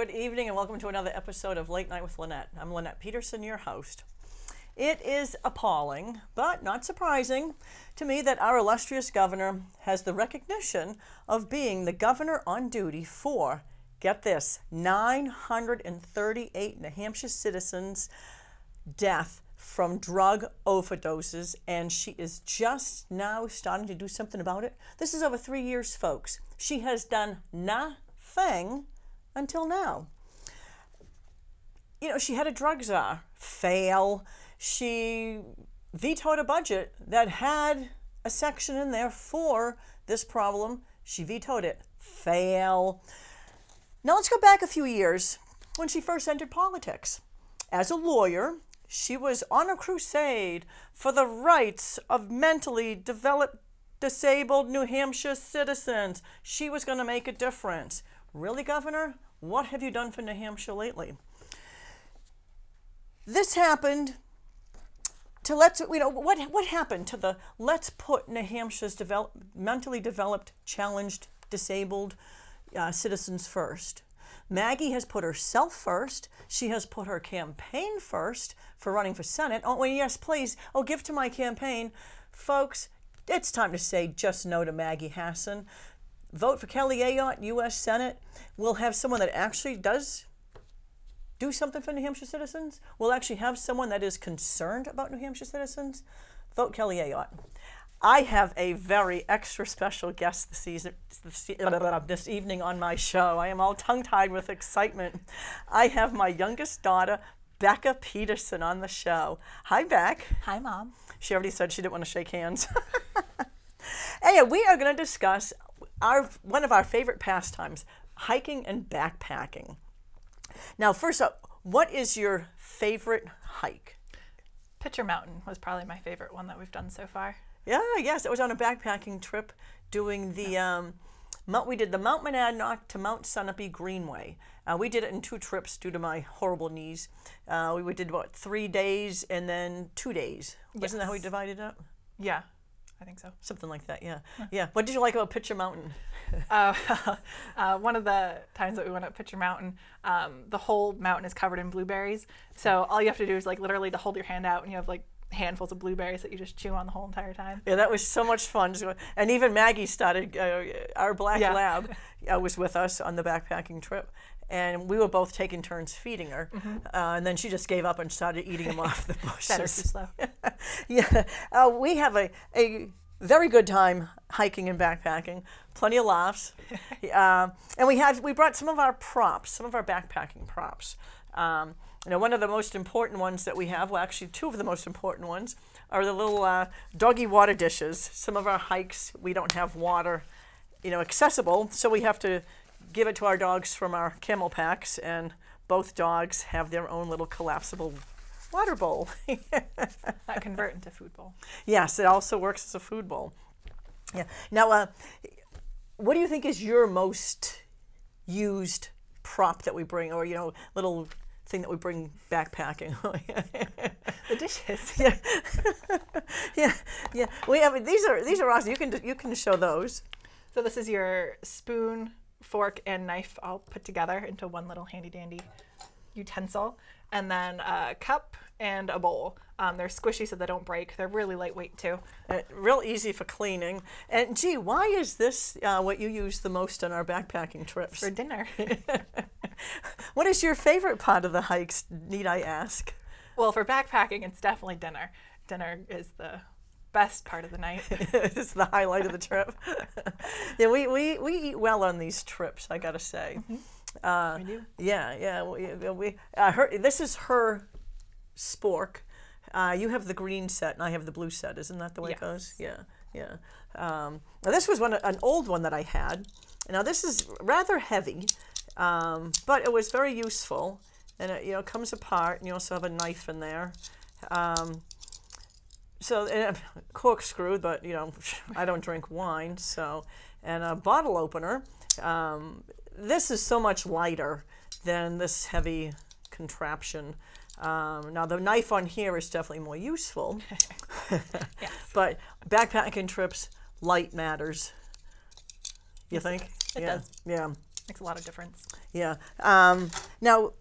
Good evening and welcome to another episode of Late Night with Lenette. I'm Becca Peterson, your host. It is appalling, but not surprising, to me that our illustrious governor has the recognition of being the governor on duty for, get this, 938 New Hampshire citizens' death from drug overdoses, and she is just now starting to do something about it. This is over 3 years, folks. She has done nothing until now. You know, she had a drug czar fail. She vetoed a budget that had a section in there for this problem. She vetoed it. Fail. Now let's go back a few years when she first entered politics. As a lawyer, she was on a crusade for the rights of mentally disabled New Hampshire citizens. She was going to make a difference. Really, Governor? What have you done for New Hampshire lately? This happened to what happened to the let's put New Hampshire's mentally developed, challenged, disabled citizens first. Maggie has put herself first. She has put her campaign first for running for Senate. Oh, and yes, please. Oh, give to my campaign. Folks, it's time to say just no to Maggie Hassan. Vote for Kelly Ayotte, U.S. Senate. We'll have someone that actually does do something for New Hampshire citizens. We'll actually have someone that is concerned about New Hampshire citizens. Vote Kelly Ayotte. I have a very extra special guest this evening on my show. I am all tongue-tied with excitement. I have my youngest daughter, Becca Peterson, on the show. Hi, Beck. Hi, Mom. She already said she didn't want to shake hands. Hey, we are going to discuss one of our favorite pastimes, hiking and backpacking. Now, first up, what is your favorite hike? Pitcher Mountain was probably my favorite one that we've done so far. Yeah, yes, it was on a backpacking trip doing the, we did the Mount Monadnock to Mount Sunapee Greenway. We did it in 2 trips due to my horrible knees. We did, 3 days and then 2 days. Wasn't that how we divided it up? Yeah, I think so. Something like that, yeah. Yeah. What did you like about Pitcher Mountain? One of the times that we went up Pitcher Mountain, the whole mountain is covered in blueberries. So all you have to do is literally to hold your hand out and you have handfuls of blueberries that you just chew on the whole entire time. Yeah, that was so much fun. And even Maggie started, our black lab was with us on the backpacking trip. And we were both taking turns feeding her. Mm-hmm. And then she just gave up and started eating them off the bushes. Better too slow. Yeah. We have a very good time hiking and backpacking. Plenty of laughs. And we brought some of our props, some of our backpacking props. One of the most important ones that we have, well, actually 2 of the most important ones, are the little doggy water dishes. Some of our hikes, we don't have water, accessible, so we have to give it to our dogs from our camel packs, and both dogs have their own little collapsible water bowl. That convert into food bowl. Yes, it also works as a food bowl. Yeah. Now, what do you think is your most used prop that we bring, or little thing that we bring backpacking? The dishes. Yeah. Yeah. We have these are awesome. You can show those. So this is your spoon, fork, and knife all put together into one little handy dandy utensil, and then a cup and a bowl. They're squishy so they don't break. They're really lightweight too. Real easy for cleaning. And gee, why is this what you use the most on our backpacking trips? For dinner. What is your favorite part of the hikes, need I ask? Well, for backpacking, it's definitely dinner. Dinner is the best part of the night. It's the highlight of the trip. Yeah, we eat well on these trips, I gotta say. Mm-hmm. We do. Yeah. This is her spork. You have the green set and I have the blue set. Isn't that the way it goes? Yeah. Now this was an old one that I had. Now this is rather heavy, but it was very useful. And it comes apart, and you also have a knife in there. So corkscrew, but I don't drink wine, so, and a bottle opener. This is so much lighter than this heavy contraption. Now the knife on here is definitely more useful. Yes. But backpacking trips, light matters. You think? It does. Yeah. Makes a lot of difference. Yeah. Now,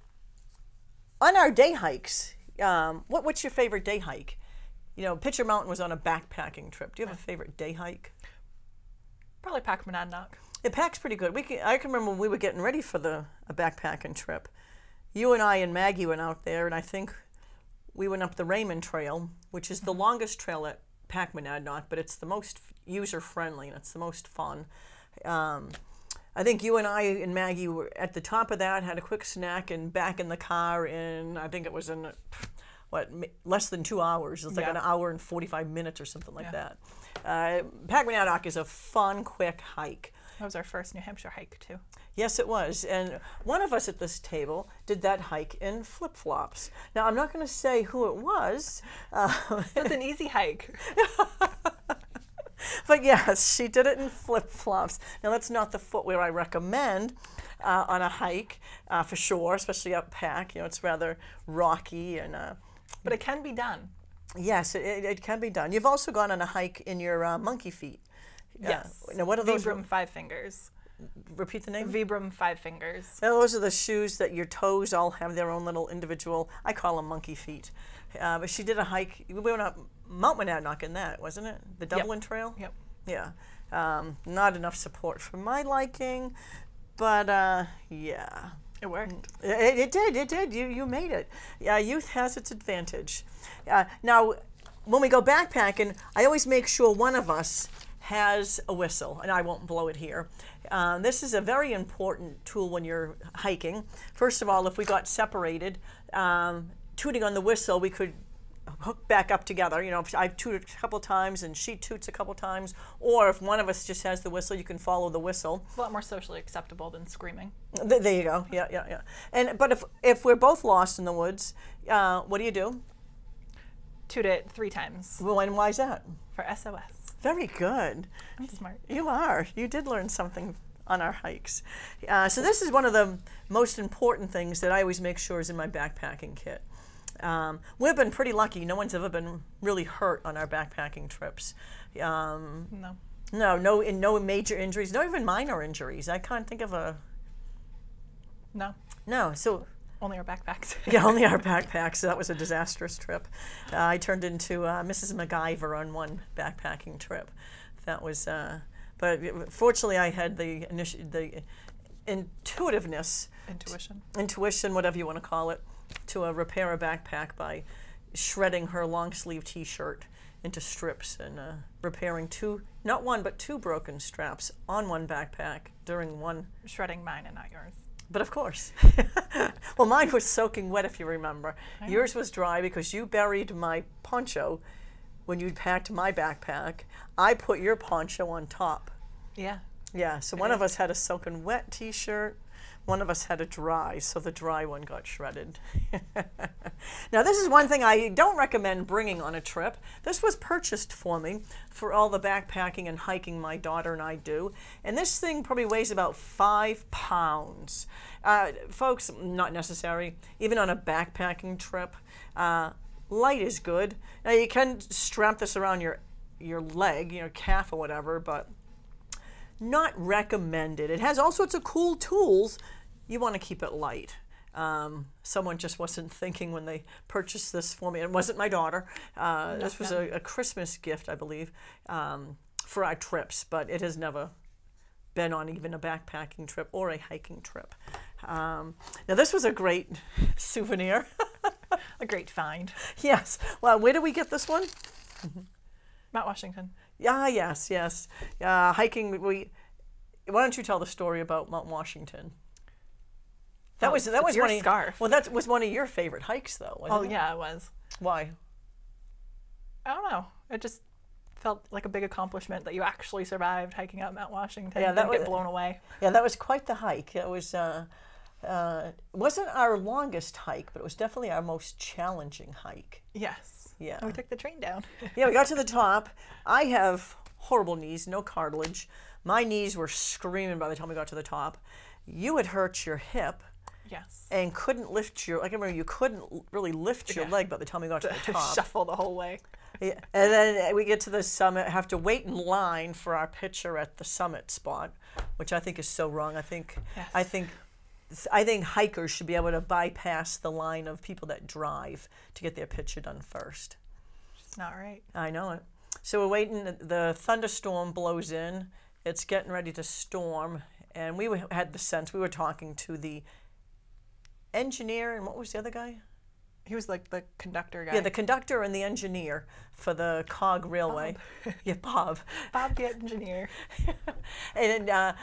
on our day hikes, what's your favorite day hike? You know, Pitcher Mountain was on a backpacking trip. Do you have a favorite day hike? Probably Pack Monadnock. It packs pretty good. I can remember when we were getting ready for a backpacking trip. You and I and Maggie went out there, and I think we went up the Raymond Trail, which is the longest trail at Pack Monadnock, but it's the most user-friendly, and it's the most fun. I think you and I and Maggie were at the top of that, had a quick snack, and back in the car in, I think it was in, less than 2 hours. It was like an hour and 45 minutes or something like that. Pack Monadnock is a fun, quick hike. That was our first New Hampshire hike, too. Yes, it was. And one of us at this table did that hike in flip-flops. Now, I'm not going to say who it was. It's an easy hike. But yes, she did it in flip-flops. Now, that's not the footwear I recommend on a hike, for sure, especially up Pack. You know, it's rather rocky. But it can be done. Yes, it can be done. You've also gone on a hike in your monkey feet. Yes. Now, what are those? Vibram 5 Fingers. Repeat the name? Vibram 5 Fingers. Now, those are the shoes that your toes all have their own little individual, I call them monkey feet. But she did a hike. We went up Mount Monadnock in that, wasn't it? The Dublin Trail? Yep. Yeah. Not enough support for my liking, but yeah. It worked. It did. You made it. Youth has its advantage. Now, when we go backpacking, I always make sure one of us has a whistle, and I won't blow it here. This is a very important tool when you're hiking. First of all, if we got separated, tooting on the whistle, we could hook back up together. You know, if I've tooted a couple times and she toots a couple times, or if one of us just has the whistle, you can follow the whistle. It's a lot more socially acceptable than screaming. There you go. Yeah. But if we're both lost in the woods, what do? Toot it 3 times. Well, and why is that? For SOS. Very good. I'm smart. You are. You did learn something on our hikes. So this is one of the most important things that I always make sure is in my backpacking kit. We've been pretty lucky. No one's ever been really hurt on our backpacking trips. No major injuries, no even minor injuries. I can't think of a... No, so... Only our backpacks. Yeah, only our backpacks. That was a disastrous trip. I turned into Mrs. MacGyver on one backpacking trip. That was... but fortunately, I had the intuitiveness... Intuition, whatever you want to call it, to repair a backpack by shredding her long sleeve t-shirt into strips and repairing not one, but 2 broken straps on one backpack during one. Shredding mine and not yours. But of course. Well, mine was soaking wet, if you remember. Yours was dry because you buried my poncho when you packed my backpack. I put your poncho on top. Yeah. Yeah, so one of us had a soaking wet t-shirt. One of us had a dry, so the dry one got shredded. Now, this is one thing I don't recommend bringing on a trip. This was purchased for me for all the backpacking and hiking my daughter and I do. And this thing probably weighs about 5 pounds. Folks, not necessary. Even on a backpacking trip, light is good. Now, you can strap this around your leg, your calf or whatever, but not recommended. It has all sorts of cool tools. You want to keep it light. Someone just wasn't thinking when they purchased this for me. It wasn't my daughter. This was a Christmas gift, I believe, for our trips, but it has never been on even a backpacking trip or a hiking trip. Now, this was a great souvenir. A great find. Yes. Well, where did we get this one? Mount Washington. Yes. Hiking. Why don't you tell the story about Mount Washington? That was your one scarf. Well, that was one of your favorite hikes, though. Wasn't it? Yeah, it was. Why? I don't know. It just felt like a big accomplishment that you actually survived hiking up Mount Washington. Yeah, that didn't get blown away. Yeah, that was quite the hike. It was. Wasn't our longest hike, but it was definitely our most challenging hike. Yes. Yeah. And we took the train down. Yeah, we got to the top. I have horrible knees, no cartilage. My knees were screaming by the time we got to the top. You had hurt your hip. Yes. And couldn't lift I can remember you couldn't really lift your leg by the time we got to the top. Shuffle the whole way. Yeah. And then we get to the summit, have to wait in line for our picture at the summit spot, which I think is so wrong. I think Yes. I think hikers should be able to bypass the line of people that drive to get their picture done first. It's not right. I know it. So we're waiting. The thunderstorm blows in. It's getting ready to storm, and had the sense. We were talking to the engineer, and what was the other guy? He was like the conductor guy. Yeah, the conductor and the engineer for the cog railway. Bob. Yeah, Bob. Bob the engineer. And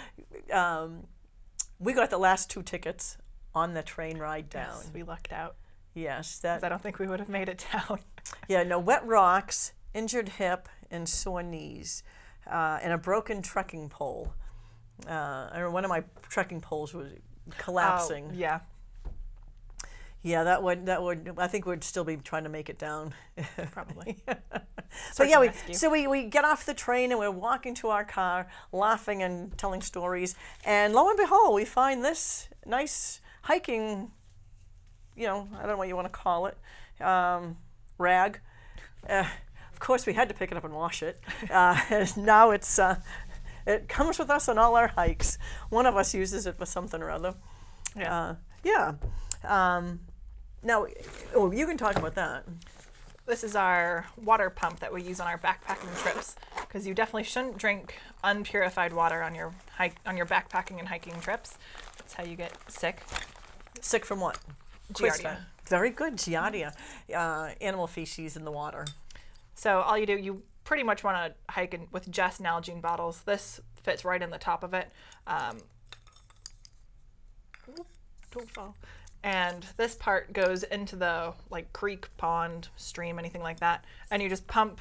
we got the last 2 tickets on the train ride down. Yes, we lucked out. Yes, 'Cause I don't think we would have made it down. Yeah, no, wet rocks, injured hip, and sore knees, and a broken trekking pole. I remember one of my trekking poles was collapsing. Oh, yeah. Yeah, that would. I think we'd still be trying to make it down. Probably. So yeah, rescue. we get off the train and we're walking to our car, laughing and telling stories, and lo and behold, we find this nice hiking. I don't know what you want to call it, rag. Of course, we had to pick it up and wash it. And now it comes with us on all our hikes. One of us uses it for something or other. Yeah. Now, you can talk about that. This is our water pump that we use on our backpacking trips, because you definitely shouldn't drink unpurified water on your backpacking and hiking trips. That's how you get sick. Sick from what? Giardia. Very good, Giardia. Animal feces in the water. So all you pretty much want to hike with just Nalgene bottles. This fits right in the top of it. Don't fall. And this part goes into the creek, pond, stream, anything like that. And you just pump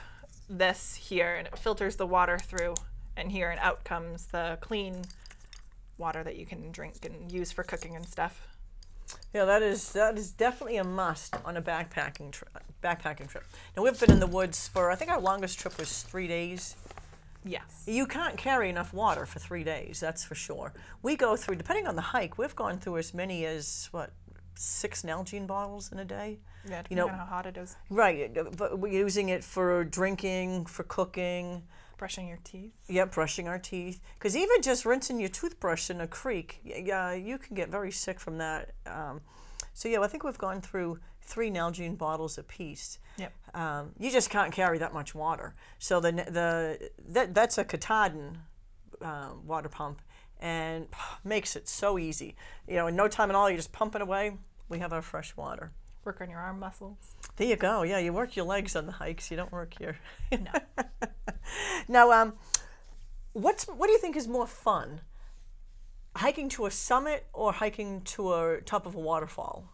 this here and it filters the water through and here, and out comes the clean water that you can drink and use for cooking and stuff. Yeah, that is definitely a must on a backpacking trip. Now we've been in the woods for, I think our longest trip was 3 days. Yes. You can't carry enough water for 3 days, that's for sure. We go through, depending on the hike, we've gone through as many as 6 Nalgene bottles in a day. Yeah, depending on how hot it is. Right, but we're using it for drinking, for cooking. Brushing your teeth. Yep, brushing our teeth. Because even just rinsing your toothbrush in a creek, you can get very sick from that. So yeah, I think we've gone through 3 Nalgene bottles apiece. Yep. You just can't carry that much water. So that's a Katahdin water pump, and makes it so easy. In no time at all, you just pump it away. We have our fresh water. Work on your arm muscles. There you go. Yeah, you work your legs on the hikes. You don't work your. No. Now, what do you think is more fun? Hiking to a summit or hiking to a top of a waterfall?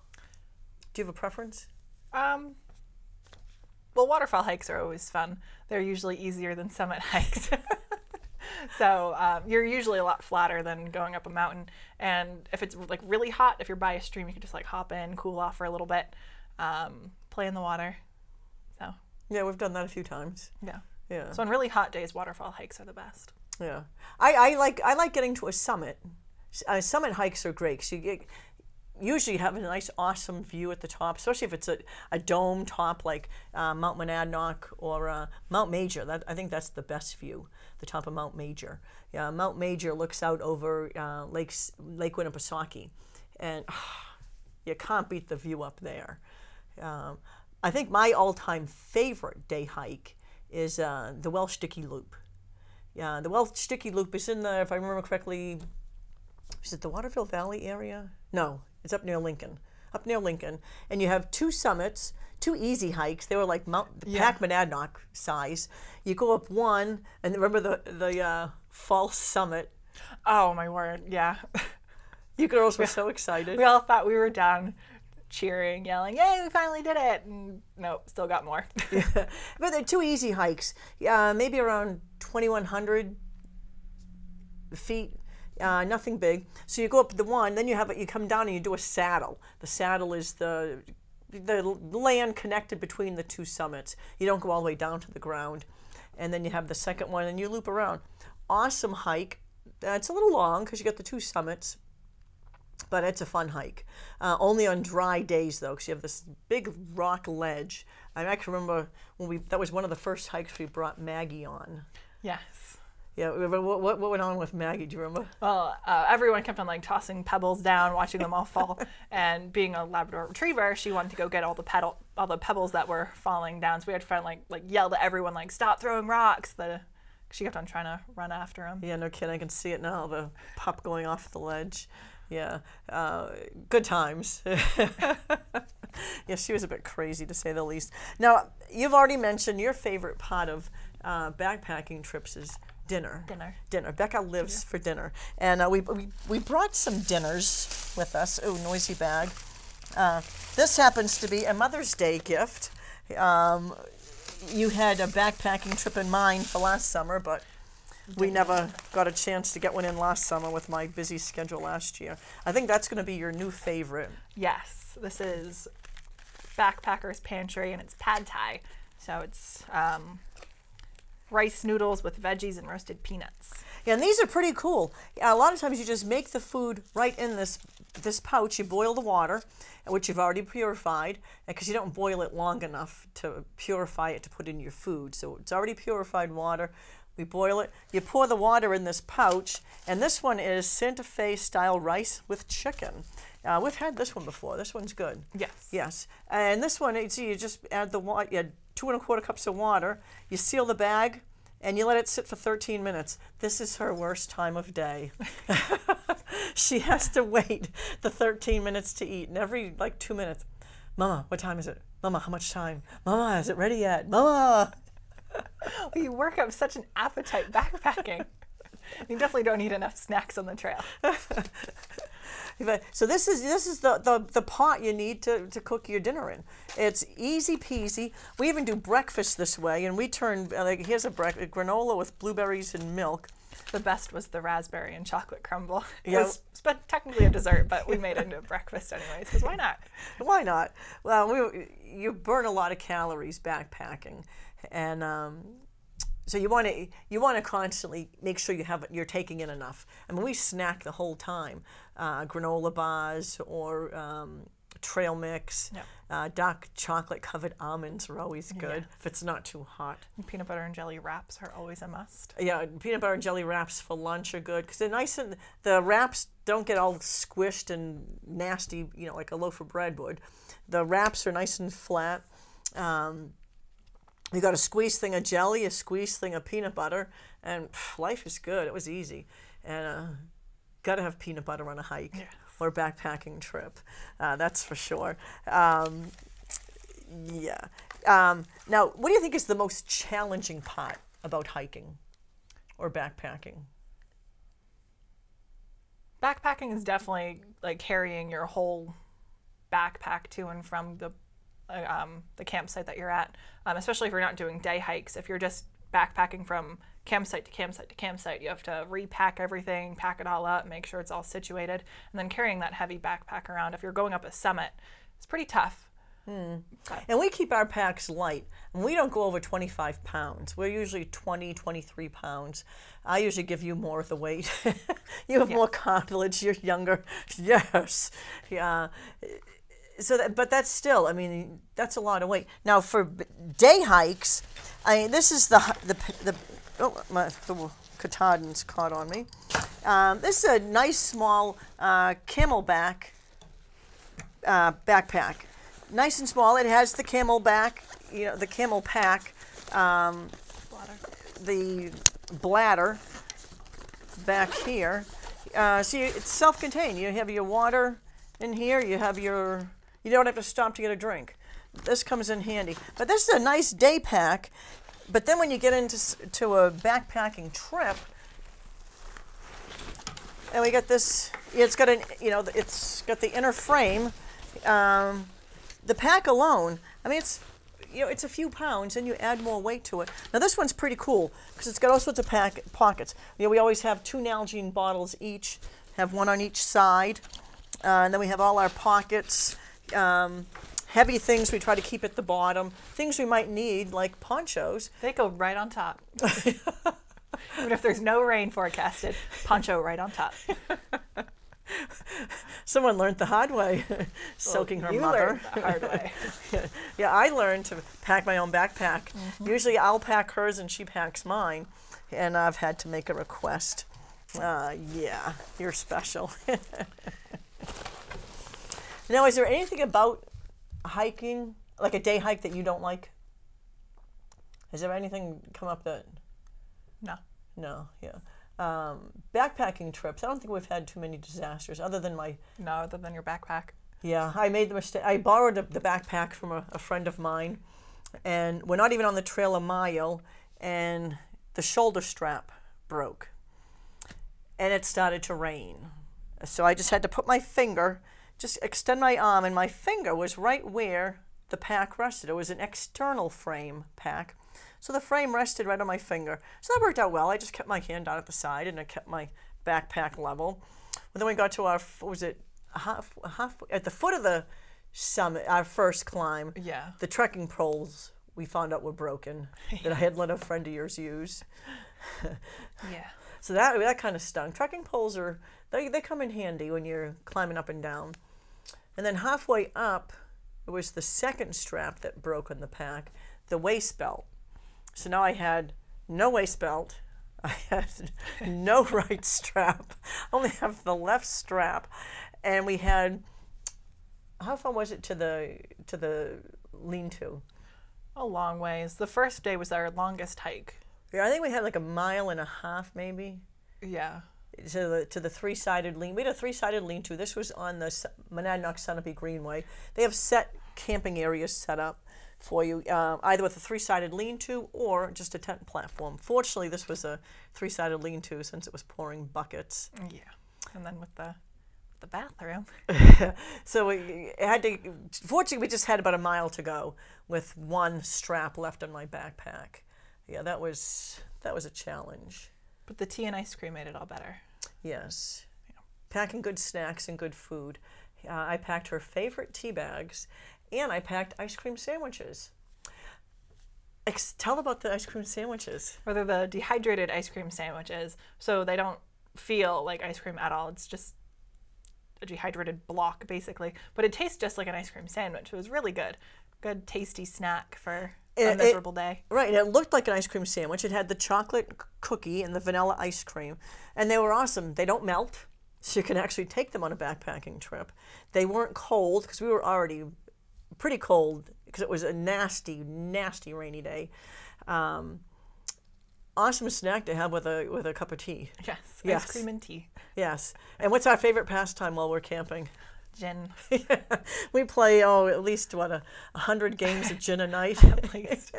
Do you have a preference? Well, waterfall hikes are always fun. They're usually easier than summit hikes. So you're usually a lot flatter than going up a mountain. And if it's really hot, if you're by a stream, you can just hop in, cool off for a little bit, play in the water. So yeah, we've done that a few times. yeah. Yeah. So on really hot days, waterfall hikes are the best. Yeah, I like getting to a summit. Summit hikes are great because usually have a nice, awesome view at the top, especially if it's a dome top like Mount Monadnock or Mount Major. I think that's the best view, the top of Mount Major. Yeah, Mount Major looks out over Lake Winnipesaukee, and you can't beat the view up there. I think my all-time favorite day hike is the Welsh Dickey Loop. Yeah, the Welsh Dickey Loop is in the, if I remember correctly, is it the Waterville Valley area? No, it's up near Lincoln. Up near Lincoln. And you have 2 summits, 2 easy hikes. They were like Pac Monadnock size. You go up one, and remember the false summit? Oh, my word, yeah. You girls were so excited. We all thought we were down cheering, yelling, yay, we finally did it. And nope, still got more. Yeah. But they're 2 easy hikes, maybe around 2,100 feet. Nothing big. So you go up the one, then you come down and you do a saddle. The saddle is the land connected between the 2 summits. You don't go all the way down to the ground. And then you have the second one and you loop around. Awesome hike. It's a little long because you got the 2 summits, but it's a fun hike. Only on dry days though, because you have this big rock ledge. I can remember that was one of the first hikes we brought Maggie on. Yes. Yeah, what went on with Maggie? Do you remember? Well, everyone kept on like tossing pebbles down, watching them all fall. And being a Labrador Retriever, she wanted to go get all the pebbles that were falling down. So we had to like yell to everyone like, "Stop throwing rocks!" She kept on trying to run after him. Yeah, no kidding. I can see it now. The pup going off the ledge. Yeah, good times. Yeah, she was a bit crazy to say the least. Now, you've already mentioned your favorite part of backpacking trips is dinner. Dinner. Becca lives for dinner. And we brought some dinners with us. Oh, noisy bag. This happens to be a Mother's Day gift. You had a backpacking trip in mind for last summer, but we never got a chance to get one in last summer with my busy schedule last year. I think that's going to be your new favorite. Yes, this is Backpacker's Pantry, and it's pad thai. So it's rice noodles with veggies and roasted peanuts. Yeah, and these are pretty cool. A lot of times you just make the food right in this pouch. You boil the water, which you've already purified, because you don't boil it long enough to purify it to put in your food. So it's already purified water. We boil it. You pour the water in this pouch, and this one is Santa Fe style rice with chicken. We've had this one before. This one's good. Yes. Yes. And this one, you just add the water. You add 2 1/4 cups of water. You seal the bag, and you let it sit for 13 minutes. This is her worst time of day. She has to wait the 13 minutes to eat, and every 2 minutes, "Mama, what time is it? Mama, how much time? Mama, is it ready yet? Mama." Well, you work up such an appetite backpacking. You definitely don't eat enough snacks on the trail. So this is the pot you need to cook your dinner in. It's easy peasy. We even do breakfast this way, and we turn here's a granola with blueberries and milk. The best was the raspberry and chocolate crumble. It Yeah. was technically a dessert, but we made it into breakfast anyways, because why not? Why not? Well, you burn a lot of calories backpacking, and so you want to constantly make sure you're taking in enough. I mean, we snack the whole time. Granola bars or trail mix. Yep. Dark chocolate covered almonds are always good Yes. if it's not too hot. And peanut butter and jelly wraps are always a must. Yeah, peanut butter and jelly wraps for lunch are good because they're nice, and the wraps don't get all squished and nasty, like a loaf of bread would. The wraps are nice and flat. You got a squeeze thing of jelly, a squeeze thing of peanut butter, and life is good. It was easy. And got to have peanut butter on a hike. Yes. Or backpacking trip, that's for sure. Yeah. Now, what do you think is the most challenging part about hiking or backpacking? Backpacking is definitely like carrying your whole backpack to and from the campsite that you're at, especially if you're not doing day hikes. If you're just backpacking from campsite to campsite to campsite, you have to repack everything, pack it all up, make sure it's all situated, and then carrying that heavy backpack around. If you're going up a summit, it's pretty tough. And we keep our packs light, and we don't go over 25 pounds. We're usually 20, 23 pounds. I usually give you more of the weight. You have more cartilage, you're younger. Yes. Yeah. But that's still, that's a lot of weight. Now for day hikes, this is the Katahdin's caught on me. This is a nice small camelback backpack. Nice and small. It has the camelback, the camel pack, the bladder back here. So it's self-contained. You have your water in here. You don't have to stop to get a drink. This comes in handy. But this is a nice day pack. But then when you get into a backpacking trip, and we got this, it's got it's got the inner frame. The pack alone, it's a few pounds, and you add more weight to it. Now this one's pretty cool because it's got all sorts of pockets. We always have 2 Nalgene bottles each, have one on each side, and then we have all our pockets. Heavy things we try to keep at the bottom. Things we might need, like ponchos. They go right on top. Even if there's no rain forecasted, poncho right on top. Someone learned the hard way, soaking her you mother. learned the hard way. Yeah, I learned to pack my own backpack. Usually I'll pack hers and she packs mine, and I've had to make a request. Yeah, you're special. Now, is there anything about hiking, like a day hike, that you don't like? Has there anything come up that... No. No, yeah. Backpacking trips, I don't think we've had too many disasters other than my... No, other than your backpack. Yeah, I made the mistake. I borrowed the backpack from a friend of mine, and we're not even on the trail a mile, and the shoulder strap broke, and it started to rain. So I just had to put my finger, just extend my arm, and my finger was right where the pack rested. It was an external frame pack. So the frame rested right on my finger. So that worked out well. I just kept my hand down at the side and I kept my backpack level. And then we got to our, what was it, at the foot of the summit, our first climb. Yeah. The trekking poles we found out were broken that I had let a friend of yours use. Yeah. So that kind of stung. Trekking poles they come in handy when you're climbing up and down. And then halfway up, it was the second strap that broke on the pack, the waist belt. So now I had no waist belt, I had no right strap, I only have the left strap, and we had, how far was it to the lean-to? A long ways. The first day was our longest hike. Yeah, I think we had like a mile and a half maybe. Yeah. To the three-sided lean. We had a three-sided lean-to. This was on the Monadnock Sunapee Greenway. They have set camping areas set up for you, either with a three-sided lean-to or just a tent platform. Fortunately, this was a three-sided lean-to since it was pouring buckets. Yeah. And then with the bathroom. So we had to, fortunately, we just had about a mile to go with one strap left on my backpack. Yeah, that was a challenge. But the tea and ice cream made it all better. Yes. Yeah. Packing good snacks and good food. I packed her favorite tea bags, and I packed ice cream sandwiches. Tell about the ice cream sandwiches. Or they're the dehydrated ice cream sandwiches, so they don't feel like ice cream at all. It's just a dehydrated block, basically. But it tastes just like an ice cream sandwich. It was really good. Good, tasty snack for a miserable day. Right, and it looked like an ice cream sandwich. It had the chocolate cookie and the vanilla ice cream, and they were awesome. They don't melt, so you can actually take them on a backpacking trip. They weren't cold, because we were already pretty cold, because it was a nasty, nasty rainy day. Awesome snack to have with a cup of tea. Yes, Yes. Ice cream and tea. Yes. And what's our favorite pastime while we're camping? Gin. We play, at least, 100 games of gin a night? At least.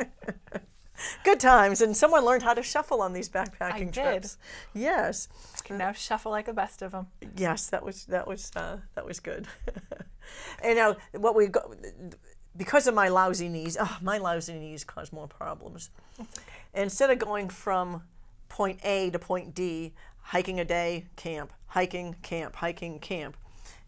Good times. And someone learned how to shuffle on these backpacking I did. trips. Yes. Can now shuffle like the best of them. Yes, that was good. And now because of my lousy knees, my lousy knees cause more problems. That's okay. Instead of going from point A to point D, hiking a day, camp, hiking, camp, hiking, camp.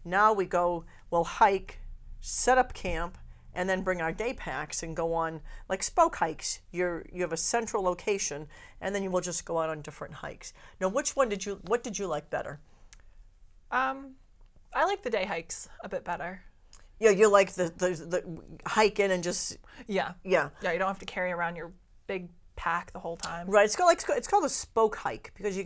Now we'll hike, set up camp, and then bring our day packs and go on like spoke hikes. You have a central location, and then you will just go out on different hikes. Now, what did you like better? I like the day hikes a bit better. Yeah, you like the hike in and just Yeah. yeah. Yeah, you don't have to carry around your big pack the whole time. Right, it's called a spoke hike because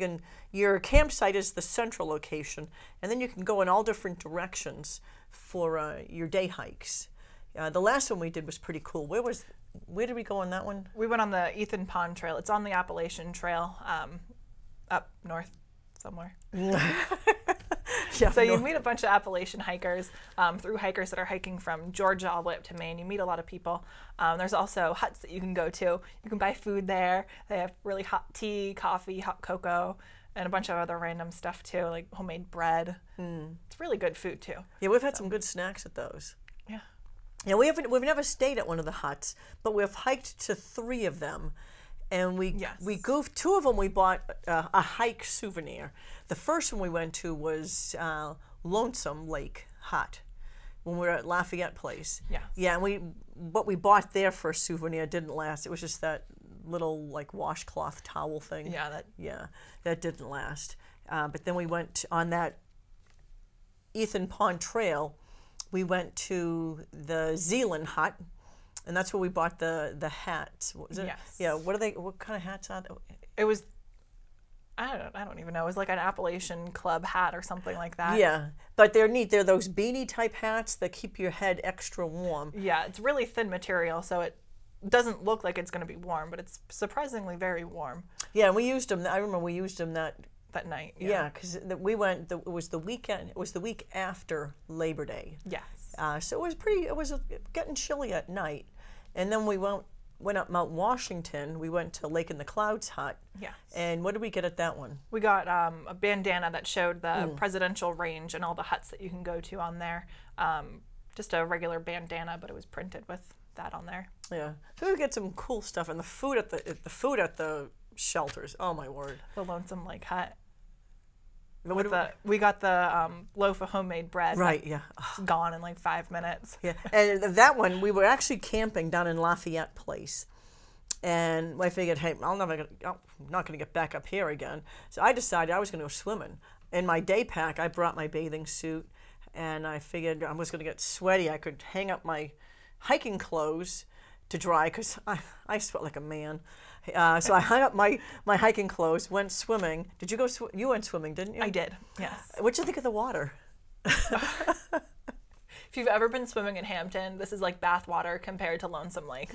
your campsite is the central location, and then you can go in all different directions for your day hikes. The last one we did was pretty cool. Where did we go on that one? We went on the Ethan Pond Trail. It's on the Appalachian Trail, up north somewhere. Yeah, So you meet a bunch of Appalachian hikers, through hikers that are hiking from Georgia all the way up to Maine. You meet a lot of people. There's also huts that you can go to. You can buy food there. They have really hot tea, coffee, hot cocoa, and a bunch of other random stuff too, like homemade bread. It's really good food too. Yeah, we've had some good snacks at those. Yeah. Yeah, we've never stayed at one of the huts, but we've hiked to 3 of them, and we goofed. 2 of them we bought a hike souvenir. The first one we went to was Lonesome Lake Hut when we were at Lafayette Place. Yes. Yeah, and what we bought there for a souvenir didn't last. It was just that little like washcloth towel thing. Yeah, that didn't last. But then we went on that Ethan Pond Trail, we went to the Zealand hut, and that's where we bought the hats. What was it? Yes. Yeah. What are they? What kind of hats are they? It was, I don't even know. It was like an Appalachian Club hat or something like that. Yeah, but they're neat. They're those beanie type hats that keep your head extra warm. Yeah, it's really thin material, so it doesn't look like it's going to be warm, but it's surprisingly very warm. Yeah, and we used them. I remember we used them that night. Yeah, because we went. It was the weekend. It was the week after Labor Day. Yes. So it was pretty. It was getting chilly at night, and then we went up Mount Washington. We went to Lake in the Clouds hut. Yes. And what did we get at that one? We got a bandana that showed the presidential range and all the huts that you can go to on there. Just a regular bandana, but it was printed with that on there. Yeah. So we get some cool stuff, and the food at the shelters. Oh my word. The Lonesome Lake hut. What We got the loaf of homemade bread. Right, yeah. It's gone in like 5 minutes. Yeah, and that one, we were actually camping down in Lafayette Place. And I figured, hey, I'm not going to get back up here again. So I decided I was going to go swimming. In my day pack, I brought my bathing suit, and I figured I was going to get sweaty. I could hang up my hiking clothes to dry, because I sweat like a man. So I hung up my hiking clothes, went swimming. Did you go? You went swimming, didn't you? I did, yes. What'd you think of the water? If you've ever been swimming in Hampton, this is like bath water compared to Lonesome Lake.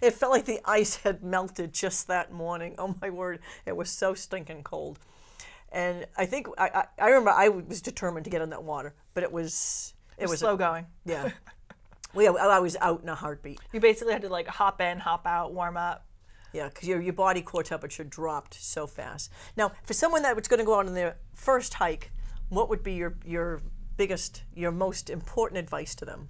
It felt like the ice had melted just that morning. Oh my word, it was so stinking cold. And I think I remember I was determined to get in that water, but it was slow going. Yeah. Well, I was out in a heartbeat. You basically had to like hop in, hop out, warm up. Yeah, because your body core temperature dropped so fast. Now, for someone that was going to go out on their first hike, what would be your biggest, your most important advice to them?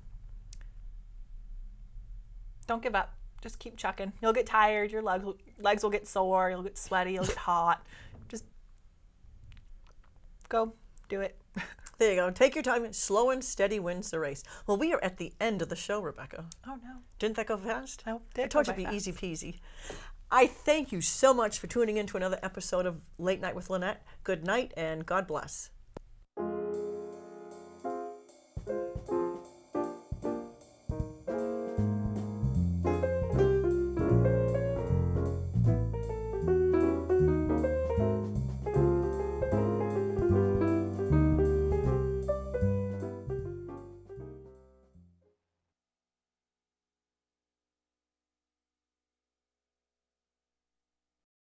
Don't give up. Just keep chucking. You'll get tired. Your legs will get sore. You'll get sweaty. You'll get hot. Just go. Do it. There you go. Take your time. Slow and steady wins the race. Well, we are at the end of the show, Rebecca. Oh, no. Didn't that go fast? No, I told you it'd be easy peasy. I thank you so much for tuning in to another episode of Late Night with Lenette. Good night and God bless.